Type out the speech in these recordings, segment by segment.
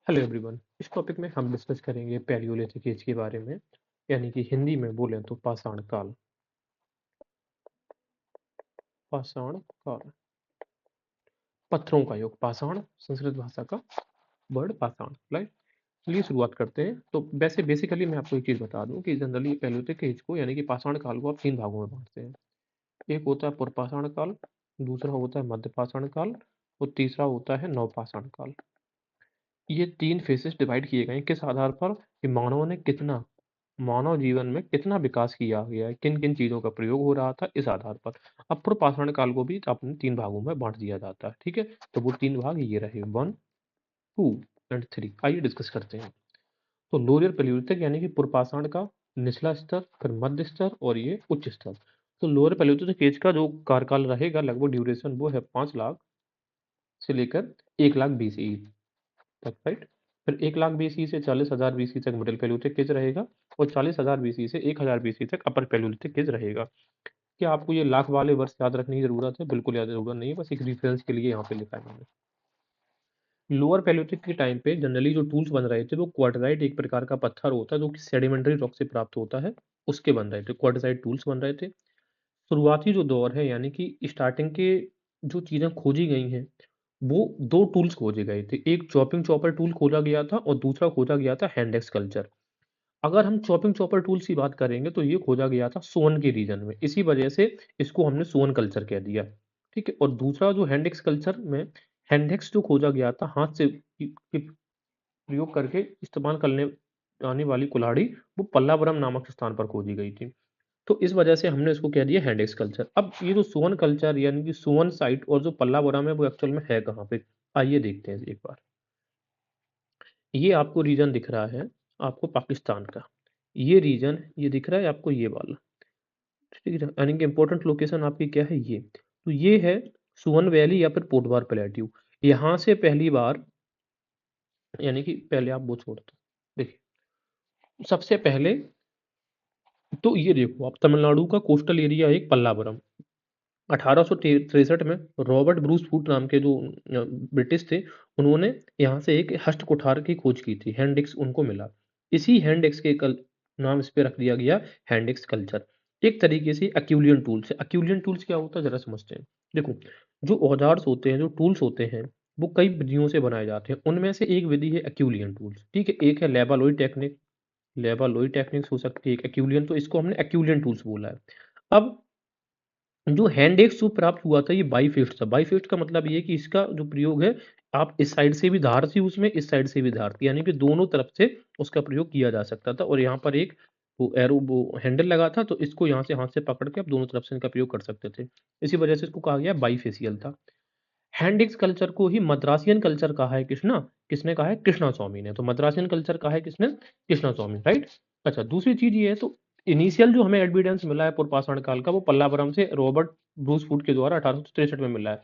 Hello everyone. इस topic में हम डिस्कस करेंगे पैलियोलिथिक एज के बारे में, यानी कि हिंदी में बोलें तो पाषाण काल। पाषाण काल, पत्थरों का युग। पाषाण संस्कृत भाषा का वर्ड पाषाण, राइट। चलिए शुरुआत करते हैं। तो वैसे बेसिकली मैं आपको एक चीज़ बता दूं कि जनरली पैलियोलिथिक एज को यानी कि पाषाण काल को आप 3 भागों में बांटते हैं। एक होता है पूर्वपाषाण काल, दूसरा होता है मध्य पाषाण काल और तीसरा होता है नवपाषाण काल। ये 3 फेजेस डिवाइड किए गए हैं किस आधार पर कि मानव जीवन में कितना विकास किया गया है, किन-किन चीज़ों का प्रयोग हो रहा था, इस आधार पर। अब पूर्व-पाषाण काल को भी आपने 3 भागों में बाँट दिया जाता है, ठीक है? तो वो 3 भाग ये रहे 1, 2 एंड 3। आइए डिस्कस करते हैं। तो लोअर पैलियोलिथिक यानी कि पूर्व-पाषाण का निचला स्तर, फिर मध्य स्तर और ये उच्च स्तर। तो लोअर पैलियोलिथिक एज का जो कार्यकाल रहेगा लगभग ड्यूरेशन वो है 5 लाख से लेकर 1 लाख बीसीई तक, राइट। फिर 1 लाख बीसी से 40,000 बीसी तक मिडिल पैलियोलिथिक एज रहेगा और 40,000 बीसी से 1,000 बीसी तक अपर पैलियोलिथिक एज रहेगा। क्या आपको ये लाख वाले वर्ष याद रखने की ज़रूरत है? बिल्कुल याद ज़रूरत नहीं है, बस एक रेफरेंस के लिए यहाँ पे लिखा है मैंने। लोअर पैलियोलिथिक के टाइम पे जनरली जो टूल्स बन रहे थे वो क्वार्टज़ाइट एक प्रकार का पत्थर होता है जो कि सेडिमेंट्री रॉक से प्राप्त होता है, उसके बन रहे थे, क्वार्टज़ाइट टूल्स बन रहे थे। शुरुआती जो दौर है यानी कि स्टार्टिंग के जो चीज़ें खोजी गई हैं, वो 2 टूल्स खोजे गए थे। एक चॉपिंग चॉपर टूल खोजा गया था और दूसरा खोजा गया था हैंड एक्स कल्चर। अगर हम चॉपिंग चॉपर टूल्स की बात करेंगे तो ये खोजा गया था सोन के रीजन में। इसी वजह से इसको हमने सोन कल्चर कह दिया, ठीक है? और दूसरा जो हैंड एक्स कल्चर में हैंड एक्स जो खोजा गया था हाथ से की प्रयोग करके इस्तेमाल करने आने वाली कुल्हाड़ी, वो पल्लावरम नामक स्थान पर खोजी गई थी। तो इस वजह से हमने इसको कह दिया हैंड एक्स कल्चर। अब ये जो सोन कल्चर यानी कि सोन साइट और जो पल्लावरम है वो एक्चुअल में है कहाँ पे? आइए देखते हैं एक बार। ये आपको रीजन दिख रहा है, आपको पाकिस्तान का। ये रीजन ये दिख रहा है आपको ये वाला, ठीक है? यानी कि इम्पोर्टेंट लोकेशन आपकी क्या है ये। तो ये है सुवन वैली या फिर पोटवार प्लेट्यू। यहाँ से पहली बार यानी कि पहले आप वो छोड़ दो। देखिए, सबसे पहले तो ये देखो आप तमिलनाडु का कोस्टल एरिया है एक पल्लावरम। 1863 में रॉबर्ट ब्रूस फूट नाम के जो ब्रिटिश थे, उन्होंने यहाँ से एक हस्त कुठार की खोज की थी, हैंड एक्स उनको मिला। इसी हैंड एक्स के कल नाम इस पे रख दिया गया हैंड एक्स कल्चर। एक तरीके से एक्यूलियन टूल्स है। एक्यूलियन टूल्स क्या होता है ज़रा समझते हैं। देखो, जो औजार्स होते हैं, जो टूल्स होते हैं, वो कई विधियों से बनाए जाते हैं। उनमें से एक विधि है एक्यूलियन टूल्स, ठीक है? एक है लेबालॉइड टेक्निक, लेबालॉइड टेक्निक्स हो सकती है, एक एक्यूलियन, तो इसको हमने एक्यूलियन टूल्स बोला है। अब जो हैंड एक्स जो प्राप्त हुआ था ये बाइफेस्ट था। बाइफेस्ट का मतलब ये है कि इसका जो प्रयोग है, आप इस साइड से भी धार थी उसमें, इस साइड से भी धार थी, यानी कि दोनों तरफ से उसका प्रयोग किया जा सकता था और यहाँ पर एक वो एरो वो हैंडल लगा था, तो इसको यहाँ से हाथ से पकड़ के आप दोनों तरफ से इनका प्रयोग कर सकते थे। इसी वजह से इसको कहा गया बाइफेशियल था। हैंड एक्स कल्चर को ही मद्रासियन कल्चर कहा है किसने कहा है? कृष्णा स्वामी ने। तो मद्रासियन कल्चर कहा है किसने? कृष्णा स्वामी, राइट? अच्छा, दूसरी चीज़ ये है तो इनिशियल जो हमें एविडेंस मिला है पूर्व-पाषाण काल का वो पल्लावरम से रॉबर्ट ब्रूस फूट के द्वारा 1863 में मिला है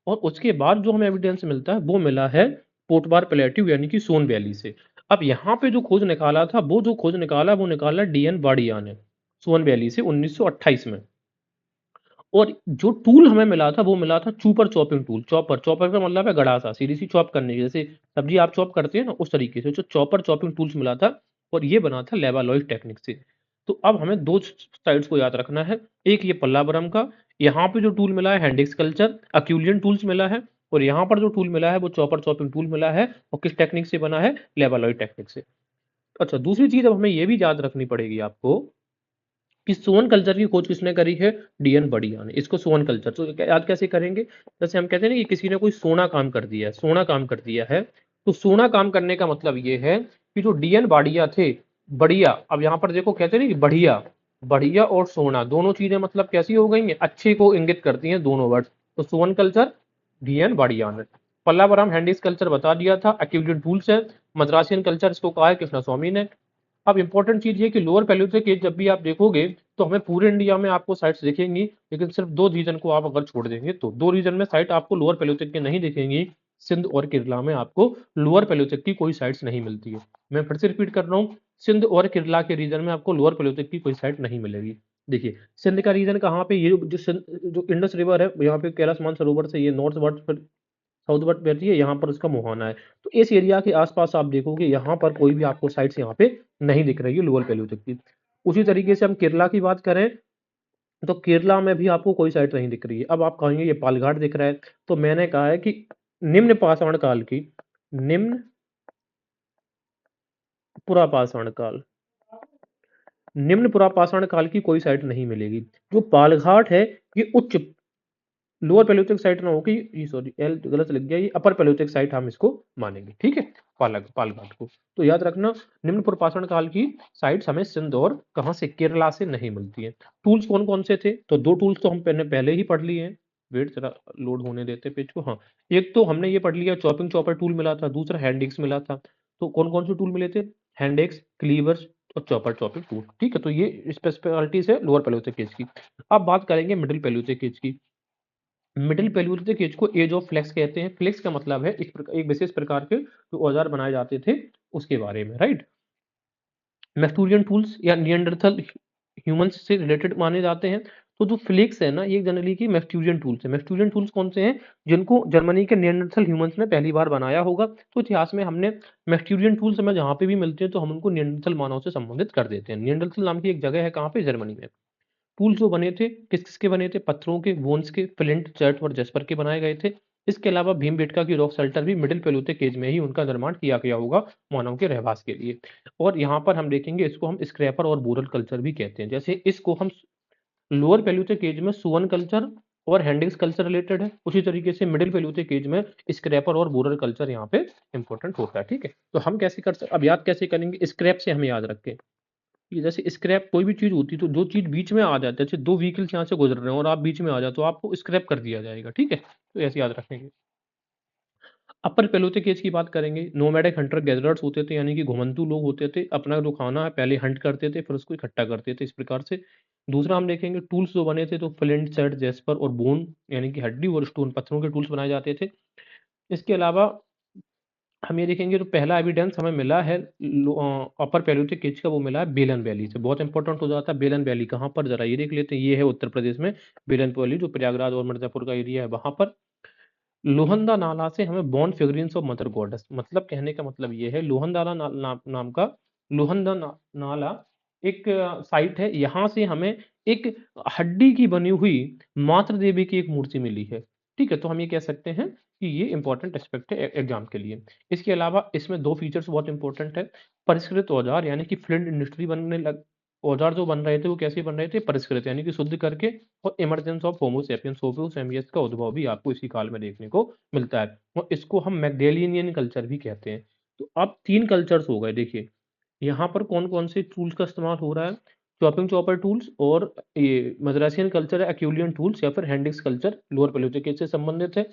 और उसके बाद जो हमें एविडेंस मिलता है वो मिला है पोटवार प्लेट्यू यानी कि सोन वैली से। अब यहाँ पे जो खोज निकाला था वो जो खोज निकाला वो निकाला डीएन बाड़िया ने सोन वैली से 1928 में। और जो टूल हमें मिला था वो मिला था चूपर चॉपिंग टूल। चॉपर चॉपर का मतलब है गड़ासा, सीधी सी चॉप करने की, जैसे सब्जी आप चॉप करते हैं ना उस तरीके से जो चॉपर चॉपिंग टूल्स मिला था और ये बना था लेवालॉइड टेक्निक से। तो अब हमें दो साइड्स को याद रखना है। एक ये पल्लावरम का, यहाँ पे जो टूल मिला है हैंडिक्स कल्चर अक्यूलियन टूल्स मिला है और यहाँ पर जो टूल मिला है वो चॉपर चॉपिंग टूल मिला है और किस टेक्निक से बना है? लेवालॉइड टेक्निक से। अच्छा, दूसरी चीज अब हमें ये भी याद रखनी पड़ेगी आपको कि सोन कल्चर की खोज किसने करी है? डीएन बढ़िया ने। इसको सोन कल्चर तो याद कैसे करेंगे? जैसे हम कहते हैं ना कि किसी ने कोई सोना काम कर दिया है, सोना काम कर दिया है, तो सोना काम करने का मतलब ये है कि जो डीएन बाड़िया थे, बढ़िया, अब यहाँ पर देखो कहते हैं ना कि बढ़िया, बढ़िया और सोना दोनों चीजें मतलब कैसी हो गई हैं? अच्छे को इंगित करती हैं दोनों वर्ड। तो सोन कल्चर डीएन बाड़िया ने। पल्लावरम हैंडीज कल्चर बता दिया था, एक्यूलियन टूल्स है। मद्रासियन कल्चर इसको कहा है कृष्णा स्वामी ने। अब इंपॉर्टेंट चीज ये कि लोअर पैलियोलिथिक एज जब भी आप देखोगे तो हमें पूरे इंडिया में आपको साइट्स दिखेंगी, लेकिन सिर्फ दो रीजन को आप अगर छोड़ देंगे तो दो रीजन में साइट आपको लोअर पैलियोलिथिक की नहीं दिखेंगी। सिंध और केरला में आपको लोअर पैलियोलिथिक की कोई साइट्स नहीं मिलती है। मैं फिर से रिपीट कर रहा हूँ, सिंध और केरला के रीजन में आपको लोअर पैलियोलिथिक की कोई साइट नहीं मिलेगी। देखिए, सिंध का रीजन कहाँ पे? ये जो इंडस रिवर है यहाँ पे कैलाश मानसरोवर से ये नॉर्थ वर्ड साउथ बट बहती है, यहाँ पर उसका मुहाना है। तो इस एरिया के आसपास आप देखोगे यहाँ पर कोई भी आपको साइट्स यहाँ पे नहीं दिख रही है लोअर पैलियोलिथिक की। उसी तरीके से हम केरला की बात करें तो केरला में भी आपको कोई साइट नहीं दिख रही है। अब आप कहेंगे ये पालघाट दिख रहा है, तो मैंने कहा है कि निम्न पाषाण काल की, निम्न पुरापाषाण काल, निम्न पुरापाषाण काल की कोई साइट नहीं मिलेगी। जो पालघाट है ये उच्च लोअर पैलियोलिथिक साइट ना होगी, ये सॉरी एल गलत लग गया, ये अपर पैलियोलिथिक साइट हम इसको मानेंगे, ठीक है, पालघाट को। तो याद रखना निम्न पुरपाषाण काल की साइट्स हमें सिंध और कहां से, केरला से नहीं मिलती हैं। टूल्स कौन कौन से थे, तो दो टूल्स तो हम पहले ही पढ़ लिए हैं। वेट जरा लोड होने देते पेज को। हाँ, एक तो हमने ये पढ़ लिया चॉपिंग चॉपर टूल मिला था, दूसरा हैंड मिला था। तो कौन कौन से टूल मिले थे, हैंड क्लीवर्स और चॉपर चॉपिंग टूल, ठीक है। तो ये स्पेशलिटीज है लोअर पैलियोलिथिक एज की। अब बात करेंगे मिडिल पैलियोलिथिक एज की। मिडिल पैलियोलिथिक एज को एज ऑफ फ्लेक्स कहते हैं। फ्लेक्स का मतलब है एक विशेष प्रकार के जो औजार बनाए जाते थे उसके बारे में, राइट। मैक्टूरियन टूल्स या नियंडरथल ह्यूमंस से रिलेटेड माने जाते हैं। तो जो फ्लेक्स है ना, ये जनरली की मैक्टूरियन टूल्स है। मैक्टूरियन टूल्स कौन से हैं, जिनको जर्मनी के नियंडरथल ह्यूमंस ने पहली बार बनाया होगा। तो इतिहास में हमने मैक्टूरियन टूल्स हमें जहां पे भी मिलते हैं तो हम उनको नियंडरथल मानव से संबंधित कर देते हैं। नियंडरथल नाम की एक जगह है, कहाँ पे, जर्मनी में। टूल्स जो बने थे किस किसके बने थे, पत्थरों के, बोन्स के, फ्लिंट, चर्ट और जस्पर के बनाए गए थे। इसके अलावा भीमबेटका की रॉक शेल्टर भी मिडिल पैलियोलिथिक एज में ही उनका निर्माण किया गया होगा मानव के रहवास के लिए। और यहाँ पर हम देखेंगे इसको हम स्क्रैपर और बोरल कल्चर भी कहते हैं। जैसे इसको हम लोअर पैलियोलिथिक एज में सुवन कल्चर और हैंडिक्स कल्चर रिलेटेड है, उसी तरीके से मिडिल पैलियोलिथिक एज में स्क्रैपर और बोरल कल्चर यहाँ पे इंपॉर्टेंट होता है, ठीक है। तो हम कैसे कर सकते, अब याद कैसे करेंगे, स्क्रैप से हम याद रखें कि जैसे स्क्रैप कोई भी चीज होती है, तो जो चीज बीच में आ जाती है, जैसे दो व्हीकल्स यहाँ से गुजर रहे हैं और आप बीच में आ जाओ तो आपको स्क्रैप कर दिया जाएगा, ठीक है। तो ऐसे याद रखेंगे। अपर पैलियोलिथिक एज की बात करेंगे, नोमैडिक हंटर गैदरर्स होते थे, यानी कि घुमंतू लोग होते थे। अपना जो खाना है पहले हंट करते थे, फिर उसको इकट्ठा करते थे, इस प्रकार से। दूसरा हम देखेंगे टूल्स जो बने थे, तो फ्लिंट, सेट, जेस्पर और बोन यानी कि हड्डी और स्टोन, पत्थरों के टूल्स बनाए जाते थे। इसके अलावा हम ये देखेंगे जो पहला एविडेंस हमें मिला है अपर पैलियोलिथिक एज का, वो मिला है बेलन वैली से। बहुत इंपॉर्टेंट हो जाता है बेलन वैली कहाँ पर, जरा ये देख लेते हैं। ये है उत्तर प्रदेश में बेलन वैली, जो प्रयागराज और मिर्जापुर का एरिया है वहां पर। लोहंदा नाला से हमें बोन फिगरिन्स ऑफ मदर गॉडेस, मतलब कहने का मतलब ये है लोहंदाला नाम का लोहंदा नाला एक साइट है, यहाँ से हमें एक हड्डी की बनी हुई मातृ देवी की एक मूर्ति मिली है, ठीक है। तो हम ये कह सकते हैं कि ये इंपॉर्टेंट एस्पेक्ट है एग्जाम के लिए। इसके अलावा इसमें दो फीचर्स बहुत इंपॉर्टेंट है। परिष्कृत औजार, यानी कि फ्लिंट इंडस्ट्री बनने लग, औजार जो बन रहे थे वो कैसे बन रहे थे, परिष्कृत यानी कि शुद्ध करके। और emergence of homo sapiens, homo sapiens का उद्भव भी आपको इसी काल में देखने को मिलता है, और इसको हम मैगडेलियन कल्चर भी कहते हैं। तो अब तीन कल्चर्स हो गए, देखिए यहाँ पर कौन कौन से टूल्स का इस्तेमाल हो रहा है, चॉपिंग चॉपर टूल्स, और ये मद्रासियन कल्चर है एक्यूलियन टूल्स, या फिर हैंडिक्स कल्चर लोअर पैलियोलिथिक एज से संबंधित है।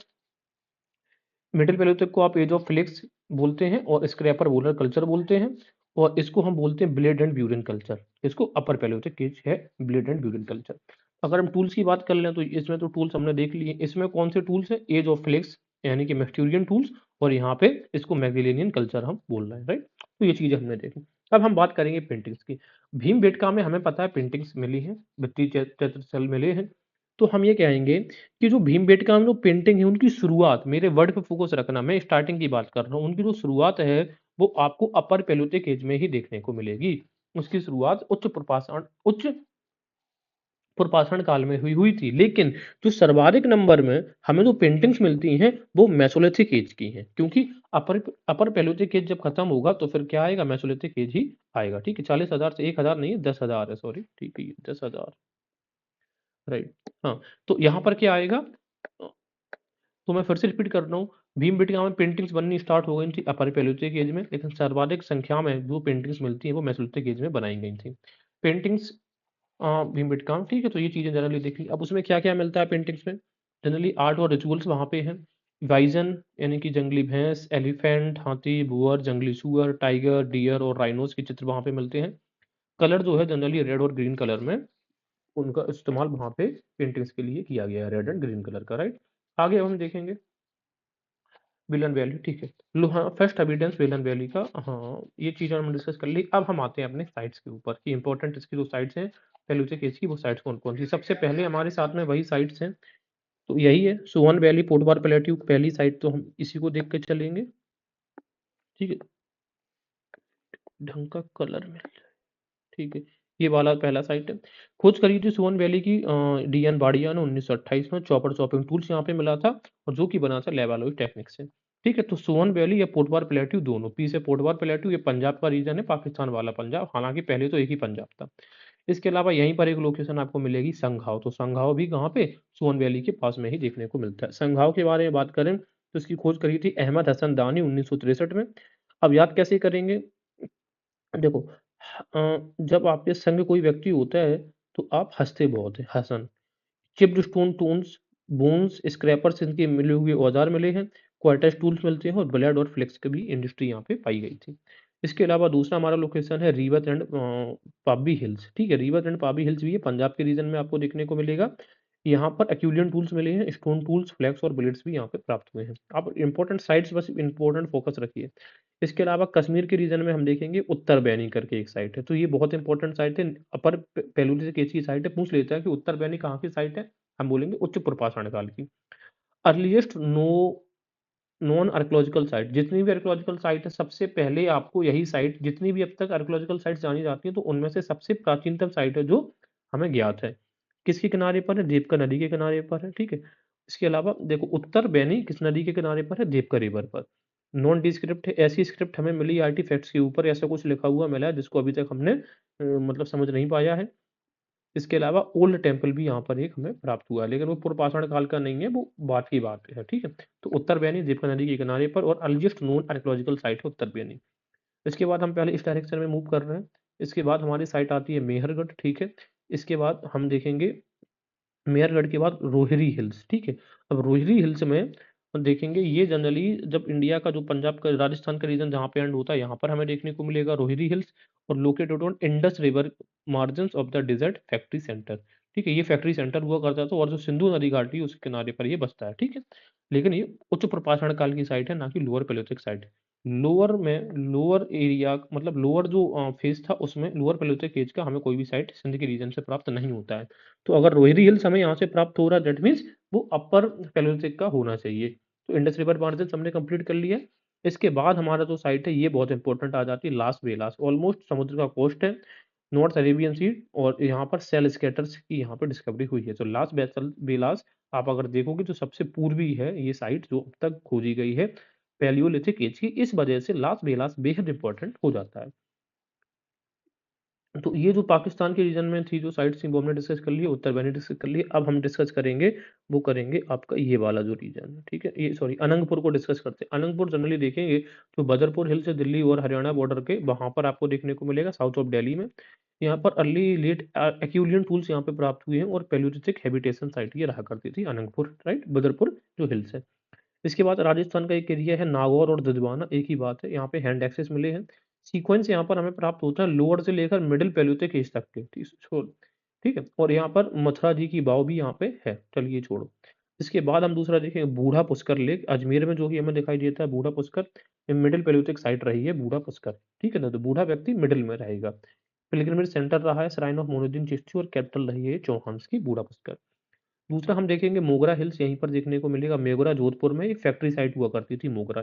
मिडिल पैलियोलिथिक को आप एज ऑफ फ्लिक्स बोलते हैं और स्क्रैपर बोलर कल्चर बोलते हैं, और इसको हम बोलते हैं ब्लेड एंड ब्यूरन कल्चर। इसको अपर पैलियोलिथिक एज है, ब्लेड एंड ब्यूरन कल्चर। अगर हम टूल्स की बात कर लें तो इसमें तो टूल्स हमने देख लिए। इसमें कौन से टूल्स है, एज ऑफ फ्लिक्स यानी कि मैक्टूरियन टूल्स, और यहाँ पे इसको मैगेलेनियन कल्चर हम बोल रहे हैं, राइट। तो ये चीजें हमने देखी। अब हम बात करेंगे पेंटिंग्स की। भीमबेटका में हमें पता है पेंटिंग्स मिली हैं, भित्ति चित्रशल मिले हैं। तो हम ये कहेंगे कि जो भीमबेटका में जो पेंटिंग है उनकी शुरुआत, मेरे वर्ड पे फोकस रखना, मैं स्टार्टिंग की बात कर रहा हूँ, उनकी जो शुरुआत है वो आपको अपर पैलियोलिथिक एज में ही देखने को मिलेगी। उसकी शुरुआत उच्च प्रपाषण काल में हुई हुई थी, लेकिन जो सर्वाधिक नंबर में हमें जो पेंटिंग्स मिलती हैं वो मेसोलिथिक एज की हैं, क्योंकि अपर अपर पैलियोलिथिक एज जब खत्म होगा तो फिर क्या आएगा, मेसोलिथिक एज ही आएगा, ठीक है। 40,000 से 1,000 नहीं है, 10,000 है, सॉरी, ठीक है, 10,000, राइट। हाँ, तो यहाँ पर क्या आएगा, तो मैं फिर से रिपीट कर रहा हूँ, भीमबेटका में पेंटिंग्स बननी स्टार्ट हो गई थी अपर पैलियोलिथिक एज में, लेकिन सर्वाधिक संख्या में जो पेंटिंग्स मिलती हैं वो मेसोलिथिक एज में बनाई गई थी। पेंटिंग्स भीमबेटका, ठीक है। तो ये चीजें जनरली देख ली। अब उसमें क्या क्या मिलता है पेंटिंग्स में, जनरली आर्ट और रिचुअल्स वहाँ पे हैं। वाइजन यानी कि जंगली भैंस, एलिफेंट, हाथी, बुअर, जंगली सुअर, टाइगर, डियर और राइनोस के चित्र वहाँ पे मिलते हैं। कलर जो है जनरली रेड और ग्रीन कलर में उनका इस्तेमाल वहाँ पे पेंटिंग्स के लिए किया गया है, रेड एंड ग्रीन कलर का, राइट। आगे हम देखेंगे विलन वैली, ठीक है। लोहा फर्स्ट एविडेंस विलन वैली का, हाँ ये चीज़ हमने डिस्कस कर ली। अब हम आते हैं अपने साइट्स के ऊपर कि इंपॉर्टेंट इसकी जो साइट्स हैं पैलियोलिथिक एज की, वो साइट्स कौन कौन सी। सबसे पहले हमारे साथ में वही साइट्स हैं तो यही है सोन वैली, पोटवार प्लेट्यू पहली साइट, तो हम इसी को देख के चलेंगे। ठीक है, ढंग का कलर मिल जाए। ठीक है, ये वाला पहला साइट है। खोज करी थी सोन वैली की डीएन बाड़िया ने 1928 में, चॉपर चॉपिंग टूल्स यहाँ पे मिला था, और जो कि बना था लेवालोई टेक्निक से। ठीक है, तो सोन वैली या पोटवार प्लेट्यू दोनों, पी से पोटवार प्लेट्यू, ये पंजाब का रीजन है, पाकिस्तान वाला पंजाब, हालांकि पहले तो एक ही पंजाब था। इसके अलावा यहीं पर एक लोकेशन आपको मिलेगी संघाव, तो संघाव भी कहाँ पे, सोन वैली के पास में ही देखने को मिलता है। संघाव के बारे में बात करें तो इसकी खोज करी थी अहमद हसन दानी 1963 में। अब याद कैसे करेंगे, देखो जब आपके संग कोई व्यक्ति होता है तो आप हंसते बहुत हैं, Hasan. Chipped stone tools, bones, scrapers, इनके मिले हुए औजार मिले हैं, क्वार्टज टूल्स मिलते हैं, और ब्लेड और फ्लेक्स की भी इंडस्ट्री यहाँ पे पाई गई थी। इसके अलावा दूसरा हमारा लोकेशन है रीवत एंड पाबी हिल्स। ठीक है, रीवत एंड पाबी हिल्स भी है, पंजाब के रीजन में आपको देखने को मिलेगा। यहाँ पर एक्यूलियन टूल्स मिले हैं, स्टोन टूल्स, फ्लैक्स और ब्लेड्स भी यहाँ पे प्राप्त हुए हैं। आप इंपॉर्टेंट साइट्स बस इंपॉर्टेंट फोकस रखिए। इसके अलावा कश्मीर के रीजन में हम देखेंगे उत्तर बैनी करके एक साइट है, तो ये बहुत इंपॉर्टेंट साइट है, अपर पैलोलिथिक एज की साइट है। पूछ लेता है कि उत्तर बैनी कहाँ की साइट है, हम बोलेंगे उच्च प्रपाषण काल की। अर्लीस्ट नॉन आर्कोलॉजिकल साइट, जितनी भी आर्कोलॉजिकल साइट है सबसे पहले आपको यही साइट, जितनी भी अब तक आर्कोलॉजिकल साइट जानी जाती है तो उनमें से सबसे प्राचीनतम साइट है जो हमें ज्ञात है। किसके किनारे पर है, देवका नदी के किनारे पर है। ठीक है, इसके अलावा देखो उत्तर बैनी किस नदी के किनारे पर है, देवका रिवर पर। नॉन डिस्क्रिप्ट है, ऐसी स्क्रिप्ट हमें मिली आर्टिफैक्ट्स के ऊपर, ऐसा कुछ लिखा हुआ मिला है जिसको अभी तक हमने मतलब समझ नहीं पाया है। इसके अलावा ओल्ड टेम्पल भी यहाँ पर एक हमें प्राप्त हुआ है, लेकिन वो पूर्वपाषाण काल का नहीं है, वो बात की बात है। ठीक है, तो उत्तर बैनी दीपका नदी के किनारे पर, और अर्लीस्ट नोन आर्कोलॉजिकल साइट है उत्तर बैनी। इसके बाद हम पहले इस डायरेक्शन में मूव कर रहे हैं। इसके बाद हमारी साइट आती है मेहरगढ़। ठीक है, इसके बाद हम देखेंगे मेहरगढ़ के बाद रोहिरी हिल्स। ठीक है, अब रोहिरी हिल्स में देखेंगे, ये जनरली जब इंडिया का जो पंजाब का राजस्थान का रीजन जहाँ पे एंड होता है यहाँ पर हमें देखने को मिलेगा रोहिरी हिल्स, और located on Indus river margin of the dessert factory centre. ठीक है, ये फैक्ट्री सेंटर हुआ करता था, और जो सिंधु नदी घाटी है उसके किनारे पर ये बसता है। ठीक है, लेकिन ये उच्च प्रपाषण काल की साइट है, ना कि लोअर पेलोथिक साइट। लोअर में लोअर एरिया मतलब लोअर जो फेज था उसमें लोअर पेलोथिक एज का हमें कोई भी साइट सिंध के रीजन से प्राप्त नहीं होता है। तो अगर रोहिरी हिल्स हमें यहाँ से प्राप्त हो रहा है दैट मीन्स वो अपर पैलोलिथिक का होना चाहिए। तो इंडस रिवर मार्जिन हमने कंप्लीट कर लिया है। इसके बाद हमारा जो साइट है ये बहुत इंपॉर्टेंट आ जाती है लास वेलास, ऑलमोस्ट समुद्र का कोस्ट है, नॉर्थ अरेबियन सी, और यहाँ पर सेल स्केटर्स की यहाँ पर डिस्कवरी हुई है। तो लास वेलास आप अगर देखोगे तो सबसे पूर्वी है ये साइट जो अब तक खोजी गई है पैलियोलिथिक एज की, इस वजह से लास वेलास बेहद इंपॉर्टेंट हो जाता है। तो ये जो पाकिस्तान के रीजन में थी जो साइट्स थी वो हमने डिस्कस कर ली, उत्तर बैनी डिस्कस कर ली। अब हम डिस्कस करेंगे, वो करेंगे आपका ये वाला जो रीजन है। ठीक है, ये सॉरी अनंगपुर को डिस्कस करते हैं। अनंगपुर जनरली देखेंगे तो बदरपुर हिल से दिल्ली और हरियाणा बॉर्डर के वहां पर आपको देखने को मिलेगा, साउथ ऑफ दिल्ली में। यहाँ पर अर्ली लेट एक्यूलियन टूल्स यहाँ पे प्राप्त हुए हैं, और पेलोलिथिक हैबिटेशन साइट ये रहा करती थी अनंगपुर, राइट, बदरपुर जो हिल्स है। इसके बाद राजस्थान का एक एरिया है नागौर और ददवाना, एक ही बात है, यहाँ पे हैंड एक्सेस मिले हैं। सीक्वेंस यहाँ पर हमें प्राप्त होता है लोअर से लेकर मिडिल पैलियोलिथिक एज तक के, ठीक है, और यहाँ पर मथुरा जी की वाव भी यहाँ पे है। चलिए छोड़ो, इसके बाद हम दूसरा देखेंगे बूढ़ा पुष्कर लेक, अजमेर में जो ही हमें दिखाई देता है बूढ़ा पुष्कर, ये मिडिल पैलियोलिथिक साइट रही है बूढ़ा पुष्कर। ठीक है ना, तो बूढ़ा व्यक्ति मिडिल में रहेगा। पिलग्रिमेज सेंटर रहा है श्राइन ऑफ मोइनुद्दीन चिश्ती, और कैपिटल रही है चौहान्स की बूढ़ा पुष्कर। दूसरा हम देखेंगे मोगरा हिल्स, यहीं पर देखने को मिलेगा, मेगुरा जोधपुर में एक फैक्ट्री साइट हुआ करती थी मोगरा।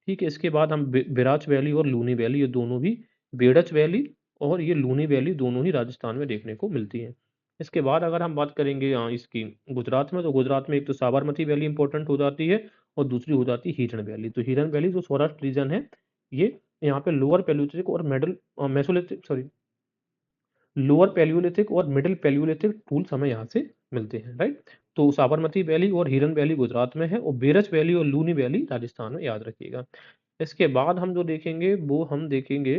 ठीक है, इसके बाद हम बिराच वैली और लूनी वैली, ये दोनों भी, बेड़च वैली और ये लूनी वैली दोनों ही राजस्थान में देखने को मिलती हैं। इसके बाद अगर हम बात करेंगे इसकी गुजरात में, तो गुजरात में एक तो साबरमती वैली इंपॉर्टेंट हो जाती है, और दूसरी हो जाती है हिरन वैली। तो हिरन वैली जो सौराष्ट्र रीजन है, ये यहाँ पे लोअर पैलियोलिथिक और middle Mesolithic sorry lower Palaeolithic और मिडिल पैलियोलिथिक टूल्स हमें यहाँ से मिलते हैं, राइट। तो साबरमती वैली और हिरन वैली गुजरात में है, और बेरच वैली और लूनी वैली राजस्थान में, याद रखिएगा। इसके बाद हम जो देखेंगे वो हम देखेंगे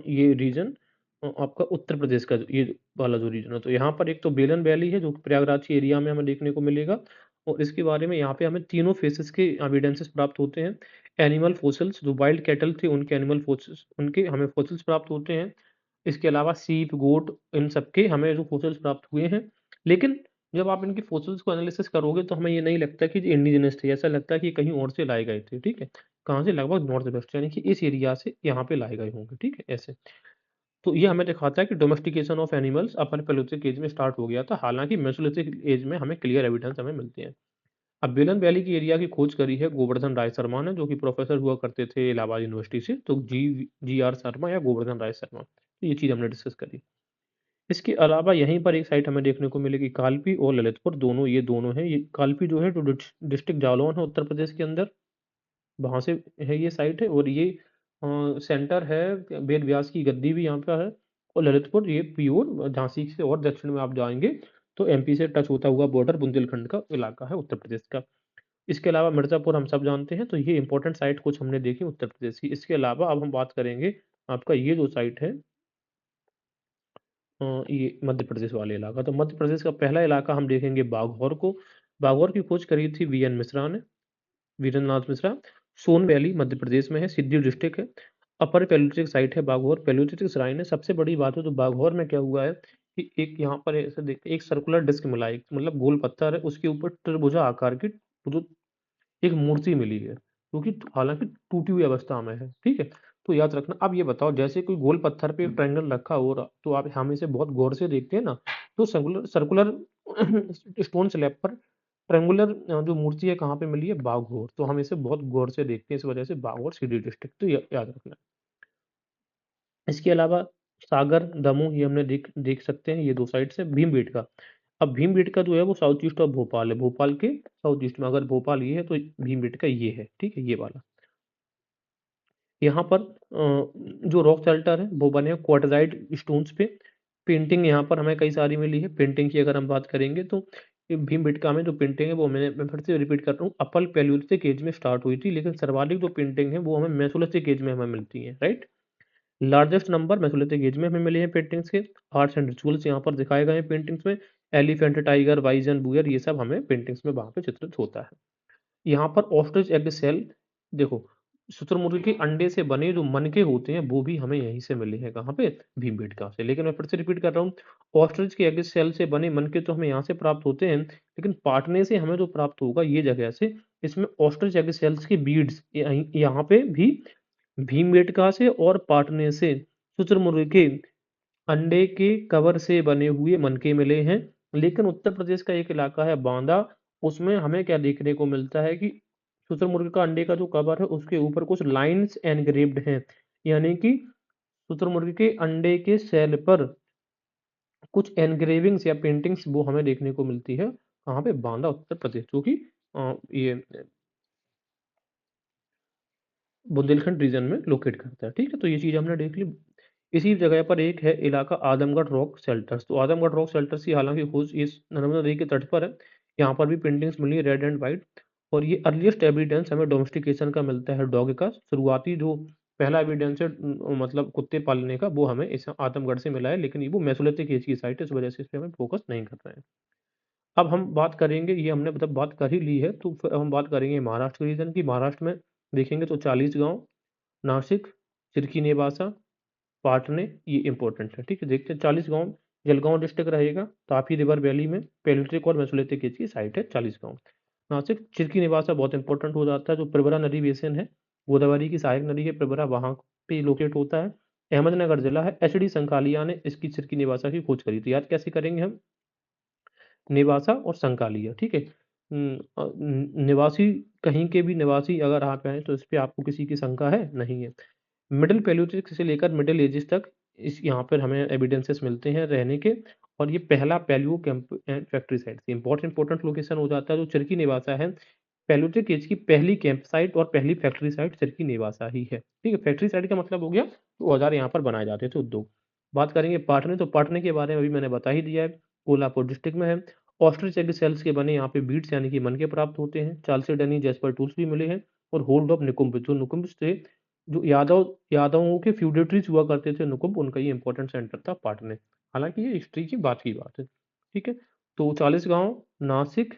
ये रीजन आपका उत्तर प्रदेश का ये वाला जो रीजन है, तो यहाँ पर एक तो बेलन वैली है जो प्रयागराज एरिया में हमें देखने को मिलेगा, और इसके बारे में यहाँ पे हमें तीनों फेसेस के एविडेंसेस प्राप्त होते हैं। एनिमल फोसिल्स, जो वाइल्ड कैटल थे उनके एनिमल फोसिल्स, उनके हमें फोसिल्स प्राप्त होते हैं। इसके अलावा सीप, गोट, इन सबके हमें जो फोसिल्स प्राप्त हुए हैं। लेकिन जब आप इनके फोसिल्स को एनालिसिस करोगे तो हमें ये नहीं लगता कि इंडिजिनस थे, ऐसा लगता है कि कहीं और से लाए गए थे। ठीक है, कहाँ से, लगभग नॉर्थ वेस्ट यानी कि इस एरिया से यहाँ पे लाए गए होंगे। ठीक है, ऐसे। तो ये हमें दिखाता है कि domestication of animals upper palaeolithic age में स्टार्ट हो गया था, हालाँकि मेसोलिथिक एज में हमें क्लियर एविडेंस हमें मिलते हैं। अब बेलन वैली की एरिया की खोज करी है गोवर्धन राय शर्मा ने, जो कि प्रोफेसर हुआ करते थे इलाहाबाद यूनिवर्सिटी से, तो जी आर शर्मा या गोवर्धन राय शर्मा, तो ये चीज़ हमने डिस्कस करी। इसके अलावा यहीं पर एक साइट हमें देखने को मिलेगी कालपी और ललितपुर, दोनों ये दोनों हैं। ये कालपी जो है जो डिस्ट्रिक्ट जालौन है उत्तर प्रदेश के अंदर, वहाँ से है ये साइट है, और ये सेंटर है वेद व्यास की गद्दी भी यहाँ पे है। और ललितपुर ये प्योर झांसी से और दक्षिण में आप जाएंगे तो एमपी से टच होता हुआ बॉर्डर बुंदेलखंड का इलाका है उत्तर प्रदेश का। इसके अलावा मिर्ज़ापुर हम सब जानते हैं, तो ये इंपॉर्टेंट साइट कुछ हमने देखी उत्तर प्रदेश की। इसके अलावा अब हम बात करेंगे आपका ये जो साइट है ये मध्य प्रदेश वाले इलाका। तो मध्य प्रदेश का पहला इलाका हम देखेंगे बाघौर को। बाघौर की खोज करी थी वीएन मिश्रा ने, वीरेंद्रनाथ मिश्रा। सोन वैली मध्य प्रदेश में है, सिद्धि डिस्ट्रिक्ट है। अपर पैलियोलिथिक साइट है बाघौर, पैलियोलिथिक श्राइन है। सबसे बड़ी बात है तो बाघौर में क्या हुआ है कि एक यहाँ पर ऐसे देखिए एक सर्कुलर डिस्क मिला है, मतलब गोल पत्थर है, उसके ऊपर त्रिभुजा आकार की एक मूर्ति मिली है, जो कि हालाँकि टूटी हुई अवस्था में है, ठीक है? तो याद रखना। अब ये बताओ जैसे कोई गोल पत्थर पे एक ट्रायंगल रखा हो रहा, तो आप हम इसे बहुत गौर से देखते हैं ना, तो सर्कुलर सर्कुलर स्टोन स्लैब पर ट्रायंगुलर जो मूर्ति है कहाँ पे मिली है? बाघौर। तो हम इसे बहुत गौर से देखते हैं, इस वजह से बाघौर सीधी डिस्ट्रिक्ट, तो याद रखना। इसके अलावा सागर, दमोह ये हमने देख देख सकते हैं, ये 2 साइट्स हैं। भीमबेटका, अब भीमबेटका जो है वो साउथ ईस्ट ऑफ भोपाल है, भोपाल के साउथ ईस्ट में, अगर भोपाल ये है तो भीमबेटका ये है, ठीक है? ये वाला। यहाँ पर जो रॉक शेल्टर है वो बने हैं क्वार्टज़ाइट स्टोन्स पे। पेंटिंग यहाँ पर हमें कई सारी मिली है। पेंटिंग की अगर हम बात करेंगे तो ये भीमबेटका में जो पेंटिंग है वो मैं फिर से रिपीट कर रहा हूँ, अपर पैलियोलिथिक एज में स्टार्ट हुई थी, लेकिन सर्वाधिक जो पेंटिंग है वो हमें मेसोलिथिक एज में हमें मिलती है, right? Largest number Mesolithic as में हमें मिले हैं पेंटिंग्स के। आर्ट्स एंड रिचुअल्स यहाँ पर दिखाए गए हैं पेंटिंग्स में। एलिफेंट, टाइगर, बाइजन, बुयर, ये सब हमें पेंटिंग्स में वहाँ पे चित्रित होता है। यहाँ पर ऑस्ट्रिच एग शेल, देखो शुतुरमुर्ग के अंडे से बने जो मनके होते हैं वो भी हमें यहीं से मिले हैं, कहाँ पे? भीमबेटका से। लेकिन मैं फिर से रिपीट कर रहा हूँ, ऑस्ट्रिच के एग शेल से बने मनके तो हमें यहाँ से प्राप्त होते हैं, लेकिन पाटने से हमें जो प्राप्त होगा ये जगह से, इसमें ऑस्ट्रिच एग शेल्स की बीड्स यहाँ पे भी भीमबेटका से और पाटने से शुतुरमुर्ग के अंडे के कवर से बने हुए मनके मिले हैं। लेकिन उत्तर प्रदेश का एक इलाका है बांदा, उसमें हमें क्या देखने को मिलता है कि शुतुरमुर्ग का अंडे का जो कवर है उसके ऊपर कुछ लाइन्स एनग्रेव्ड हैं, यानी कि शुतुरमुर्ग के अंडे के सेल पर कुछ एनग्रेविंग्स या पेंटिंग्स वो हमें देखने को मिलती है। कहाँ पे? बांदा उत्तर प्रदेश, जो कि ये बुंदेलखंड रीजन में लोकेट करता है, ठीक है? तो ये चीज़ हमने देख ली। इसी जगह पर एक है इलाका आदमगढ़ रॉक शेल्टर्स। तो आदमगढ़ रॉक शेल्टर्स की हालांकि खोज इस नर्मदा नदी के तट पर है। यहाँ पर भी पेंटिंग्स मिली रेड एंड वाइट, और ये अर्लीस्ट एविडेंस हमें डोमेस्टिकेशन का मिलता है डॉग का। शुरुआती जो पहला एविडेंस है मतलब कुत्ते पालने का, वो हमें इस आदमगढ़ से मिला है, लेकिन ये वो मेसोलिथिक एज की साइट है, इस वजह से इस पर हमें फोकस नहीं कर रहे हैं। अब हम बात करेंगे, ये हमने मतलब बात कर ही ली है, तो फिर हम बात करेंगे महाराष्ट्र रीजन की। महाराष्ट्र में देखेंगे तो 40 गांव, नासिक, चिरकी नेवासा, पाटने, ये इंपॉर्टेंट है, ठीक है? देखते हैं 40 गांव। जलगांव डिस्ट्रिक्ट रहेगा, तापी रिवर वैली में पैलियोलिथिक और मेसोलिथिक एज की साइट है 40 गांव। नासिक, चिरकी निवासा बहुत इंपॉर्टेंट हो जाता है, जो प्रवरा नदी बेसिन है, गोदावरी की सहायक नदी है प्रवरा, वहां पे लोकेट होता है। अहमदनगर जिला है। एच डी संकालिया ने इसकी चिरकी निवासा की खोज करी थी। याद कैसे करेंगे हम? निवासा और संकालिया, ठीक है? निवासी, कहीं के भी निवासी अगर आप हैं तो इस पे आपको किसी की शंका है? नहीं है। मिडिल पैलियोलिथिक से लेकर मिडिल एजेस तक इस यहाँ पर हमें एविडेंसेस मिलते हैं रहने के। और ये पहला पैलियो कैंप फैक्ट्री साइट थी। इंपॉर्टेंट लोकेशन हो जाता है जो चिरकी निवासा है। पैलियोलिथिक एज की पहली कैंप साइट और पहली फैक्ट्री साइट चिरकी निवासा ही है, ठीक है? फैक्ट्री साइट का मतलब हो गया तो औजार यहाँ पर बनाए जाते थे, उद्योग। बात करेंगे पाटने, तो पाटने के बारे में अभी मैंने बता ही दिया है, कोल्हापुर डिस्ट्रिक्ट में है। ऑस्ट्रिच एग सेल्स के बने यहाँ पे बीड्स यानी कि मनके प्राप्त होते हैं। चालसेडनी जैस्पर टूल्स भी मिले हैं। और होल्ड ऑफ निकुंभ, जो निकुंभ से जो यादवों के फ्यूडेटरीज हुआ करते थे नुकुंभ, उनका ये इंपॉर्टेंट सेंटर था पाटने। हालांकि ये हिस्ट्री की बात है, ठीक है? तो 40 गांव, नासिक,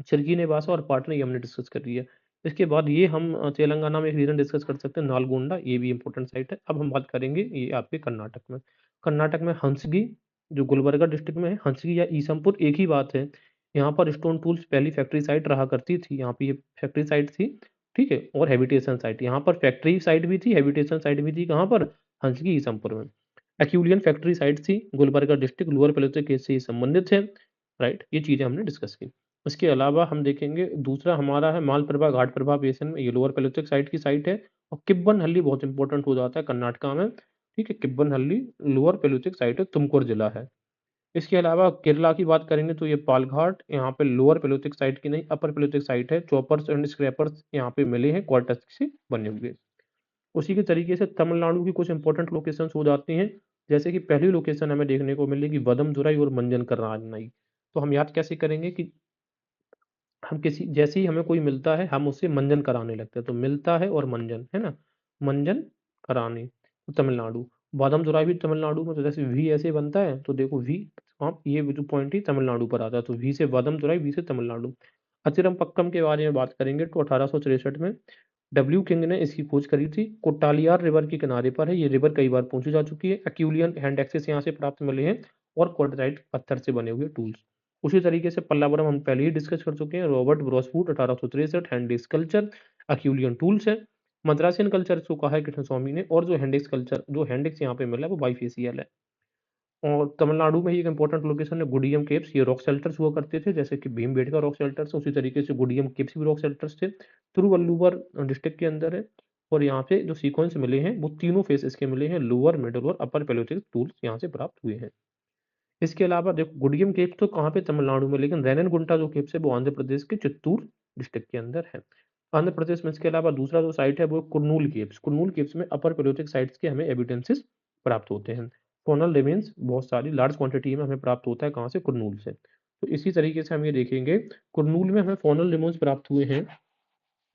चिरकी नेवासा और पाटने, ये हमने डिस्कस कर लिया। इसके बाद ये हम तेलंगाना में एक रीजन डिस्कस कर सकते हैं नालगोंडा, ये भी इंपॉर्टेंट साइट है। अब हम बात करेंगे ये आपके कर्नाटक में। कर्नाटक में हंसगी, जो गुलबर्गा डिस्ट्रिक्ट में है। हंसगी या ईसमपुर एक ही बात है। यहाँ पर स्टोन टूल्स पहली फैक्ट्री साइट रहा करती थी, यहाँ पे ये फैक्ट्री साइट थी, ठीक है? और हैबिटेशन साइट, यहाँ पर फैक्ट्री साइट भी थी, हैबिटेशन साइट भी थी। कहाँ पर? हंसकी ईसमपुर में। एक्यूलियन फैक्ट्री साइट थी, गुलबर्गा डिस्ट्रिक्ट लोअर पैलेयोलिथिक केस से संबंधित है, राइट। ये चीज़ें हमने डिस्कस की। इसके अलावा हम देखेंगे दूसरा हमारा है मालप्रभा घाट प्रभा बेसिन में, ये लोअर पैलेयोलिथिक साइट की साइट है। और किब्बनहल्ली बहुत इंपॉर्टेंट हो जाता है कर्नाटका में, ठीक है। किब्बनहल्ली लोअर पैलेयोलिथिक साइट है, तुमकुर जिला है। इसके अलावा केरला की बात करेंगे तो ये पालघाट, यहाँ पे लोअर पैलेयोलिथिक साइट की नहीं अपर पैलेयोलिथिक साइट है। चॉपर्स एंड स्क्रैपर्स यहाँ पे मिले हैं क्वार्टर्स से बने हुए। उसी के तरीके से तमिलनाडु की कुछ इंपॉर्टेंट लोकेशंस हो जाती हैं, जैसे कि पहली लोकेशन हमें देखने को मिलेगी वदमदुराई और मंजनकरनाई। तो हम याद कैसे करेंगे कि हम किसी जैसे ही हमें कोई मिलता है हम उससे मंजन कराने लगते हैं, तो मिलता है और मंजन है ना, मंजन कराने। तो तमिलनाडु, बादाम भी तमिलनाडु में, तो जैसे वी ऐसे बनता है तो देखो वी, आप ये जो पॉइंट ही तमिलनाडु पर आता है, तो वी से बादाम वी से तमिलनाडु। अचिरम पक्कम के बारे में बात करेंगे तो 1863 में डब्ल्यू किंग ने इसकी खोज करी थी। कोट्टालियार रिवर के किनारे पर है, ये रिवर कई बार पहुंची जा चुकी है। एक्यूलियन हैंड एक्सेस यहाँ से प्राप्त मिले हैं और क्वार्टराइट पत्थर से बने हुए टूल्स। उसी तरीके से पल्लावरम हम पहले ही डिस्कस कर चुके हैं, रॉबर्ट ब्रॉसफूट 1863 हैंडिक्स कल्चर, एक्यूलियन टूल्स है। मद्रासियन कल्चर इसको कहा है कृष्ण स्वामी ने, और जो हैंडिक्स कल्चर, जो हैंडिक्स यहाँ पे मिला है वो बाइफेसियल है। और तमिलनाडु में ही एक इंपॉर्टेंट लोकेशन है गुडियम केव्स, ये रॉक शेल्टर्स हुआ करते थे, जैसे कि भीमबेटका रॉक शेल्टर्स, उसी तरीके से गुडियम केव्स भी रॉक शेल्टर्स थे। तिरुवल्लुवर डिस्ट्रिक्ट के अंदर है। और यहाँ पे जो सीक्वेंस मिले हैं वो तीनों फेसेस के मिले हैं, लोअर मिडल और अपर पैलेयोलिथिक टूल्स यहाँ से प्राप्त हुए हैं। इसके अलावा देखो गुडियम केव्स तो कहाँ पे, तमिलनाडु में, लेकिन रेननगुंटा जो केव्स है वो आंध्र प्रदेश के चित्तूर डिस्ट्रिक्ट के अंदर है, आंध्र प्रदेश में। इसके अलावा दूसरा जो साइट है वो कुरनूल केव्स, कुरनूल केव्स में अपर पैलेयोलिथिक साइट्स के हमें एविडेंसेस प्राप्त होते हैं। फोनल रिमेन्स बहुत सारी लार्ज क्वांटिटी में हमें प्राप्त होता है, कहाँ से, कुरनूल से। तो इसी तरीके से हम ये देखेंगे, कुरनूल में हमें फोनल रिमेन्स प्राप्त हुए हैं।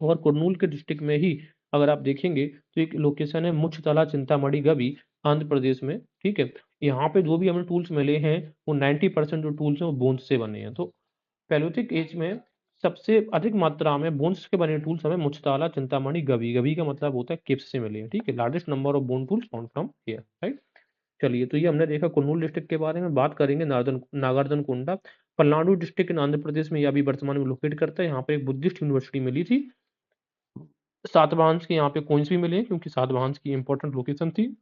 और कुरनूल के डिस्ट्रिक्ट में ही अगर आप देखेंगे तो एक लोकेशन है मुच्छतला चिंतामणि गवी, आंध्र प्रदेश में, ठीक है। यहाँ पे जो भी हमें टूल्स मिले हैं वो 90% जो टूल्स हैं वो बोन्स से बने हैं। तो पैलोथिक एज में सबसे अधिक मात्रा में बोन्स के बने टूल्स हमें मुच्छताला चिंतामणि गवी, गवी का मतलब होता है किप्स से मिले हैं, ठीक है। Largest number of bone tools found from here, right. चलिए, तो ये हमने देखा कुरनूल डिस्ट्रिक्ट के बारे में। बात करेंगे नागार्जुन कोंडा, पलनाडु डिस्ट्रिक्ट इन आंध्र प्रदेश में, यह अभी वर्तमान में लोकेट करता है। यहाँ पे एक बुद्धिस्ट यूनिवर्सिटी मिली थी। सातवाहंस के यहाँ पे कोइंस भी मिले हैं, क्योंकि सातवाहंस की इंपॉर्टेंट लोकेशन थी।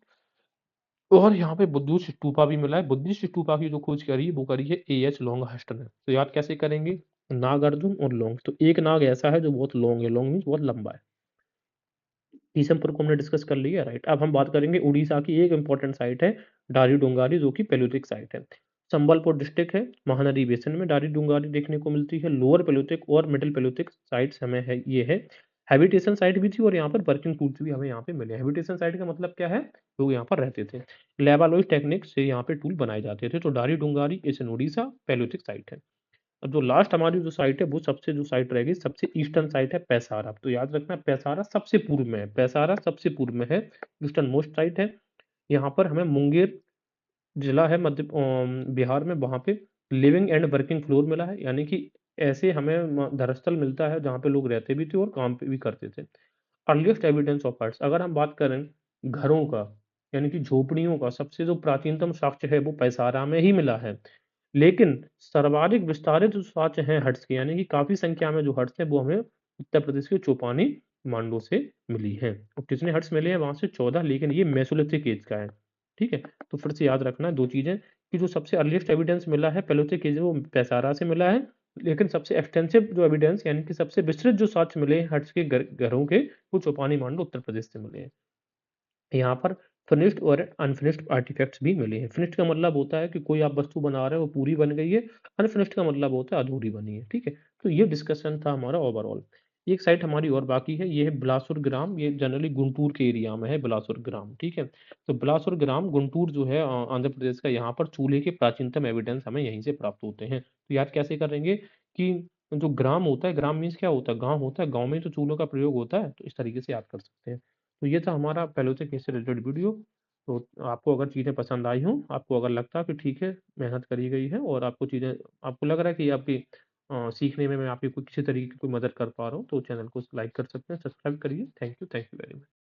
और यहाँ पे बुद्धिस्ट स्तूपा भी मिला है। बुद्धिस्ट स्तूपा की जो खोज करी है वो करी है एएच लॉन्ग हस्टन ने। तो याद कैसे करेंगे, नागार्जुन और लॉन्ग, तो एक नाग ऐसा है जो बहुत लॉन्ग है, लॉन्ग मीन्स बहुत लंबा है। ईसमपुर को हमने डिस्कस कर लिया, राइट। अब हम बात करेंगे उड़ीसा की एक इंपॉर्टेंट साइट है डारी डोंगारी, जो कि पैलेयोलिथिक साइट है। संबलपुर डिस्ट्रिक्ट है, महानदी बेसिन में डारी डोंगारी देखने को मिलती है। लोअर पैलेयोलिथिक और मिडिल पैलेयोलिथिक साइट्स हमें है, ये है। हैबिटेशन साइट भी थी और यहाँ पर वर्किंग टूल्स भी हमें यहाँ पे मिले। हैबिटेशन साइट का मतलब क्या है, लोग यहाँ पर रहते थे। लेबालोइड टेक्निक से यहाँ पे टूल बनाए जाते थे। तो डारी डोंगारी इस इन उड़ीसा पैलेयोलिथिक साइट है। अब जो लास्ट हमारी जो साइट है वो सबसे जो साइट रहेगी सबसे ईस्टर्न साइट है पैसारा। तो याद रखना पैसारा सबसे पूर्व में है, पैसारा सबसे पूर्व में है, ईस्टर्न मोस्ट साइट है। यहाँ पर हमें मुंगेर जिला है बिहार में, वहाँ पे लिविंग एंड वर्किंग फ्लोर मिला है, यानी कि ऐसे हमें धर्मस्थल मिलता है जहाँ पे लोग रहते भी थे और काम पे भी करते थे। अर्लीस्ट एविडेंस ऑफ हट्स, अगर हम बात करें घरों का, यानी कि झोपड़ियों का, सबसे जो प्राचीनतम साक्ष्य है वो पैसारा में ही मिला है। लेकिन सर्वाधिक विस्तारित जो साक्ष्य हैं हट्स के, यानी कि काफी संख्या में जो हट्स हैं वो हमें उत्तर प्रदेश के चौपानी मांडो से मिली है। और कितने हट्स मिले हैं वहां से, 14, लेकिन ये मेसोलिथिक एज का है, ठीक है। तो फिर से याद रखना है दो चीजें, कि जो सबसे अर्लीस्ट एविडेंस मिला है पैलोथिक एज वो पैसारा से मिला है, लेकिन सबसे एक्सटेंसिव जो एविडेंस, यानी कि सबसे विस्तृत जो साक्ष्य मिले हैं हट्स के घरों के, वो चौपानी मांडो उत्तर प्रदेश से मिले हैं। यहाँ पर फिनिश्ड और अनफिनिश्ड आर्टिफैक्ट्स भी मिले हैं। फिनिश्ड का मतलब होता है कि कोई आप वस्तु बना रहे हो वो पूरी बन गई है, अनफिनिश्ड का मतलब होता है अधूरी बनी है, ठीक है। तो ये डिस्कशन था हमारा ओवरऑल। एक साइट हमारी और बाकी है, ये है बिलासपुर ग्राम, ये जनरली गुंटूर के एरिया में है बिलासपुर ग्राम, ठीक है। तो बिलासपुर ग्राम गुंटूर जो है आंध्र प्रदेश का, यहाँ पर चूल्हे के प्राचीनतम एविडेंस हमें यहीं से प्राप्त होते हैं। तो याद कैसे करेंगे कि जो ग्राम होता है, ग्राम मीन्स क्या होता है, गांव होता है, गांव में ही तो चूल्हों का प्रयोग होता है, तो इस तरीके से याद कर सकते हैं। तो ये था हमारा पैलोथिक केस से रिलेटेड वीडियो। तो आपको अगर चीज़ें पसंद आई हों, आपको अगर लगता है कि ठीक है, मेहनत करी गई है और आपको चीज़ें, आपको लग रहा है कि आपकी सीखने में मैं आपकी कोई किसी तरीके की कोई मदद कर पा रहा हूँ, तो चैनल को लाइक कर सकते हैं, सब्सक्राइब करिए। Thank you very much.